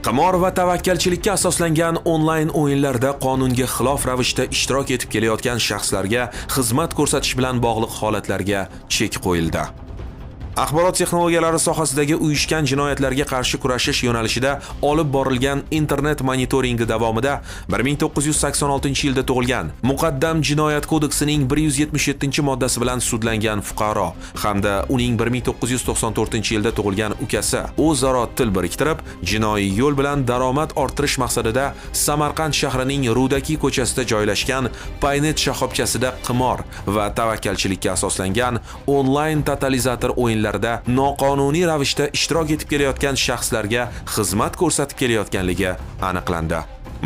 Qimor va tavakkalchilikka asoslangan onlayn o'yinlarda qonunga xilof ravishda ishtirok etib kelayotgan shaxslarga xizmat ko'rsatish bilan bog'liq holatlarga chek qo'yildi. Axborot texnologiyalari sohasidagi uyushgan jinoyatlarga qarshi kurashish yo'nalishida olib borilgan internet monitoringi davomida 1986-yilda tug'ilgan, Muqaddam Jinoyat kodeksining 177-moddasi bilan sudlangan fuqaro hamda uning 1994-yilda tug'ilgan ukasi o'zaro til biriktirib, jinoiy yo'l bilan daromad orttirish maqsadida Samarqand shahrining Rudaki ko'chasida joylashgan Paynet shoxobchasida qimor va tavakkalchilikka asoslangan onlayn totalizator o'yinlar noqonuniy ravishda ishtirok etib kelayotgan shaxslarga xizmat ko'rsatib kelayotganligi aniqlandi.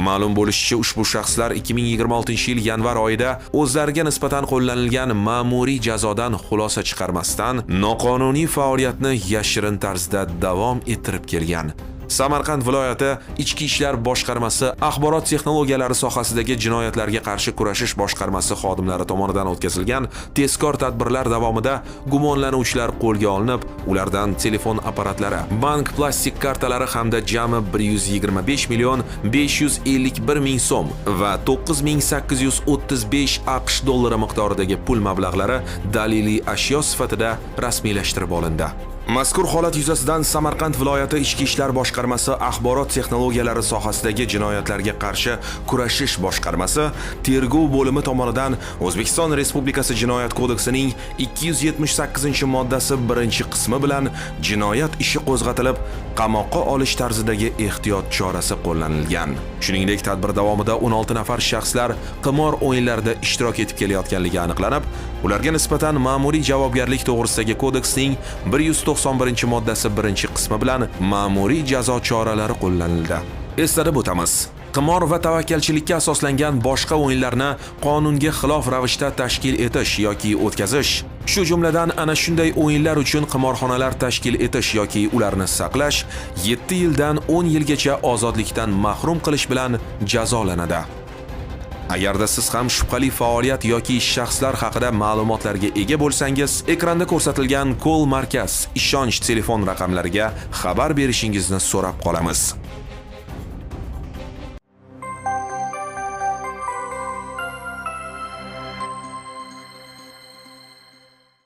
Ma'lum bo'lishicha, ushbu shaxslar 2026-yil yanvar oyida o'zlariga nisbatan qo'llanilgan ma'muriy jazodan xulosa chiqarmasdan noqonuniy faoliyatni yashirin tarzda davom ettirib kelgan. Samarqand viloyati Ichki ishlar boshqarmasi axborot texnologiyalari sohasidagi jinoyatlarga qarshi kurashish boshqarmasi xodimlari tomonidan o'tkazilgan tezkor tadbirlar davomida gumonlanuvchilar qo'lga olinib, ulardan telefon apparatlari, bank plastik kartalari hamda jami 125,551,000 so'm va 9,835 AQSh dollari miqdoridagi pul mablag'lari daliliy ashyo sifatida rasmiylashtirib olindi. Mazkur holat yuzasidan Samarqand viloyati Ichki ishlar boshqarmasi axborot texnologiyalari sohasidagi jinoyatlarga qarshi kurashish boshqarmasi tergov bo'limi tomonidan O'zbekiston Respublikasi Jinoyat kodeksining 278-moddasi 1-qismi bilan jinoyat ishi qo'zg'atilib, qamoqqa olish tarzidagi ehtiyot chorasi qo'llanilgan. Shuningdek, tadbir davomida 16 nafar shaxslar qimor o'yinlarida ishtirok etib kelayotganligi aniqlanib, ularga nisbatan ma'muriy javobgarlik to'g'risidagi kodeksning 191-moddasi 1-qismi bilan ma'muriy jazo choralari qo'llanildi. Eslatib o'tamiz. Qimor va tavakkalchilikka asoslangan boshqa o'yinlarni qonunga xilof ravishda tashkil etish yoki o'tkazish, shu jumladan ana shunday o'yinlar uchun qimorxonalar tashkil etish yoki ularni saqlash 7 yildan 10 yilgacha ozodlikdan mahrum qilish bilan jazolanadi. Agarda siz ham shubhali faoliyat yoki shaxslar haqida ma'lumotlarga ega bo'lsangiz, ekranda ko'rsatilgan Call markaz ishonch telefon raqamlariga xabar berishingizni so'rab qolamiz.